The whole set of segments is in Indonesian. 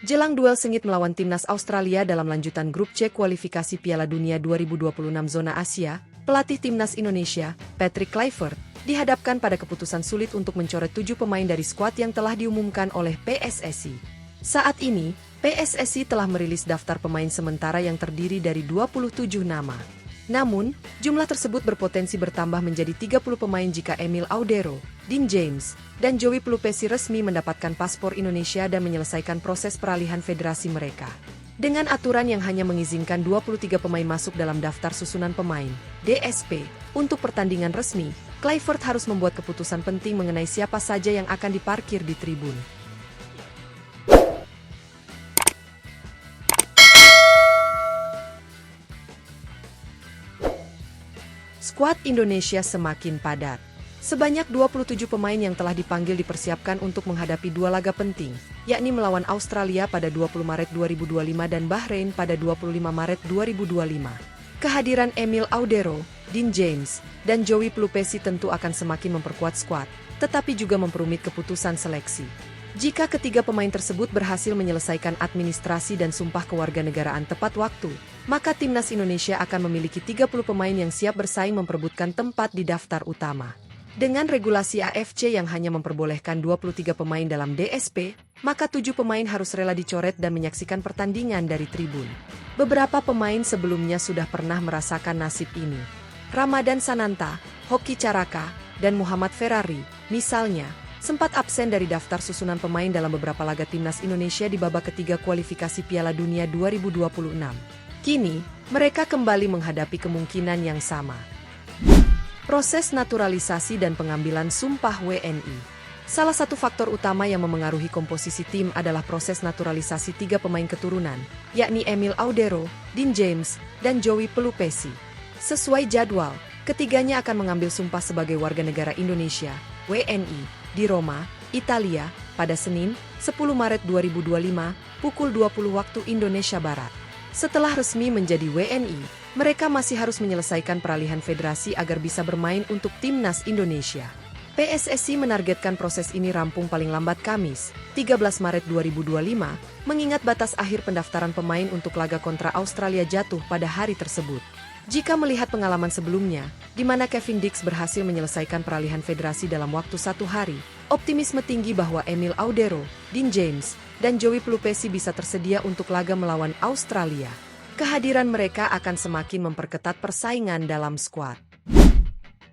Jelang duel sengit melawan timnas Australia dalam lanjutan grup C kualifikasi Piala Dunia 2026 zona Asia, pelatih timnas Indonesia, Patrick Kluivert, dihadapkan pada keputusan sulit untuk mencoret 7 pemain dari skuad yang telah diumumkan oleh PSSI. Saat ini, PSSI telah merilis daftar pemain sementara yang terdiri dari 27 nama. Namun, jumlah tersebut berpotensi bertambah menjadi 30 pemain jika Emil Audero, Dean James, dan Joey Pelupesi resmi mendapatkan paspor Indonesia dan menyelesaikan proses peralihan federasi mereka. Dengan aturan yang hanya mengizinkan 23 pemain masuk dalam daftar susunan pemain, DSP, untuk pertandingan resmi, Kluivert harus membuat keputusan penting mengenai siapa saja yang akan diparkir di tribun. Skuad Indonesia semakin padat. Sebanyak 27 pemain yang telah dipanggil dipersiapkan untuk menghadapi dua laga penting, yakni melawan Australia pada 20 Maret 2025 dan Bahrain pada 25 Maret 2025. Kehadiran Emil Audero, Dean James, dan Joey Pelupesi tentu akan semakin memperkuat skuad, tetapi juga memperumit keputusan seleksi. Jika ketiga pemain tersebut berhasil menyelesaikan administrasi dan sumpah kewarganegaraan tepat waktu, maka timnas Indonesia akan memiliki 30 pemain yang siap bersaing memperebutkan tempat di daftar utama. Dengan regulasi AFC yang hanya memperbolehkan 23 pemain dalam DSP, maka 7 pemain harus rela dicoret dan menyaksikan pertandingan dari tribun. Beberapa pemain sebelumnya sudah pernah merasakan nasib ini. Ramadan Sananta, Hoki Caraka, dan Muhammad Ferrari, misalnya, sempat absen dari daftar susunan pemain dalam beberapa laga timnas Indonesia di babak ketiga kualifikasi Piala Dunia 2026. Kini, mereka kembali menghadapi kemungkinan yang sama. Proses naturalisasi dan pengambilan sumpah WNI. Salah satu faktor utama yang memengaruhi komposisi tim adalah proses naturalisasi 3 pemain keturunan, yakni Emil Audero, Dean James, dan Joey Pelupesi. Sesuai jadwal, ketiganya akan mengambil sumpah sebagai warga negara Indonesia, WNI, di Roma, Italia, pada Senin, 10 Maret 2025, pukul 20 waktu Indonesia Barat. Setelah resmi menjadi WNI, mereka masih harus menyelesaikan peralihan federasi agar bisa bermain untuk timnas Indonesia. PSSI menargetkan proses ini rampung paling lambat Kamis, 13 Maret 2025, mengingat batas akhir pendaftaran pemain untuk laga kontra Australia jatuh pada hari tersebut. Jika melihat pengalaman sebelumnya, di mana Kevin Dix berhasil menyelesaikan peralihan federasi dalam waktu 1 hari, optimisme tinggi bahwa Emil Audero, Dean James, dan Joey Pelupesi bisa tersedia untuk laga melawan Australia. Kehadiran mereka akan semakin memperketat persaingan dalam skuad.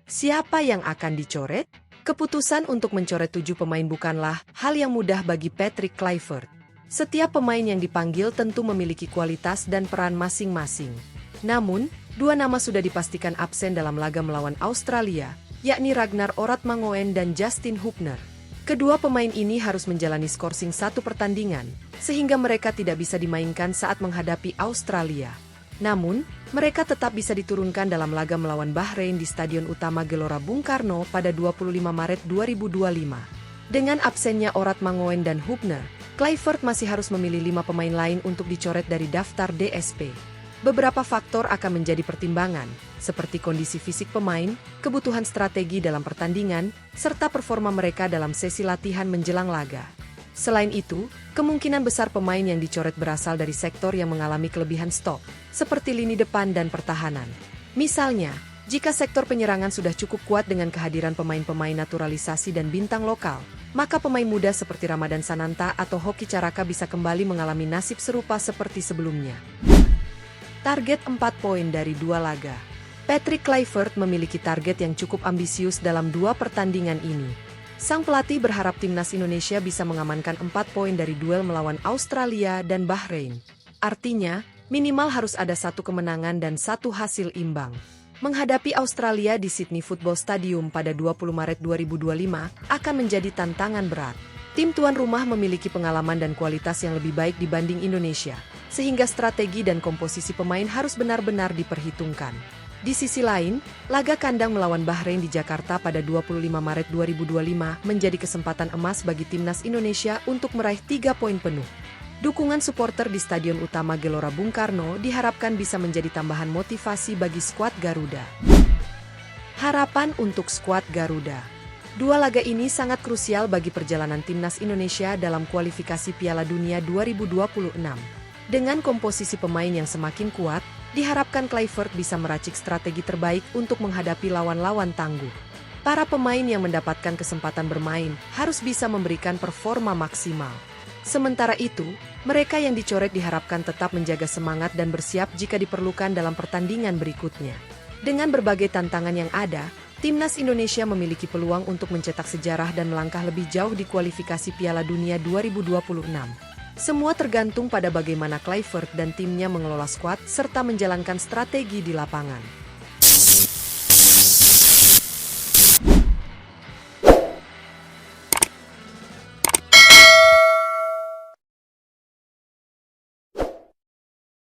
Siapa yang akan dicoret? Keputusan untuk mencoret 7 pemain bukanlah hal yang mudah bagi Patrick Kluivert. Setiap pemain yang dipanggil tentu memiliki kualitas dan peran masing-masing. Namun, 2 nama sudah dipastikan absen dalam laga melawan Australia, yakni Ragnar Oratmangoen dan Justin Hubner. Kedua pemain ini harus menjalani skorsing 1 pertandingan, sehingga mereka tidak bisa dimainkan saat menghadapi Australia. Namun, mereka tetap bisa diturunkan dalam laga melawan Bahrain di Stadion Utama Gelora Bung Karno pada 25 Maret 2025. Dengan absennya Oratmangoen dan Hubner, Kluivert masih harus memilih 5 pemain lain untuk dicoret dari daftar DSP. Beberapa faktor akan menjadi pertimbangan, seperti kondisi fisik pemain, kebutuhan strategi dalam pertandingan, serta performa mereka dalam sesi latihan menjelang laga. Selain itu, kemungkinan besar pemain yang dicoret berasal dari sektor yang mengalami kelebihan stok, seperti lini depan dan pertahanan. Misalnya, jika sektor penyerangan sudah cukup kuat dengan kehadiran pemain-pemain naturalisasi dan bintang lokal, maka pemain muda seperti Ramadan Sananta atau Hoki Caraka bisa kembali mengalami nasib serupa seperti sebelumnya. Target 4 poin dari 2 laga. Patrick Kluivert memiliki target yang cukup ambisius dalam 2 pertandingan ini. Sang pelatih berharap timnas Indonesia bisa mengamankan 4 poin dari duel melawan Australia dan Bahrain. Artinya, minimal harus ada 1 kemenangan dan 1 hasil imbang. Menghadapi Australia di Sydney Football Stadium pada 20 Maret 2025 akan menjadi tantangan berat. Tim tuan rumah memiliki pengalaman dan kualitas yang lebih baik dibanding Indonesia, sehingga strategi dan komposisi pemain harus benar-benar diperhitungkan. Di sisi lain, laga kandang melawan Bahrain di Jakarta pada 25 Maret 2025 menjadi kesempatan emas bagi timnas Indonesia untuk meraih 3 poin penuh. Dukungan supporter di Stadion Utama Gelora Bung Karno diharapkan bisa menjadi tambahan motivasi bagi skuad Garuda. Harapan untuk skuad Garuda. Dua laga ini sangat krusial bagi perjalanan timnas Indonesia dalam kualifikasi Piala Dunia 2026. Dengan komposisi pemain yang semakin kuat, diharapkan Kluivert bisa meracik strategi terbaik untuk menghadapi lawan-lawan tangguh. Para pemain yang mendapatkan kesempatan bermain harus bisa memberikan performa maksimal. Sementara itu, mereka yang dicoret diharapkan tetap menjaga semangat dan bersiap jika diperlukan dalam pertandingan berikutnya. Dengan berbagai tantangan yang ada, Timnas Indonesia memiliki peluang untuk mencetak sejarah dan melangkah lebih jauh di kualifikasi Piala Dunia 2026. Semua tergantung pada bagaimana Kluivert dan timnya mengelola skuad serta menjalankan strategi di lapangan.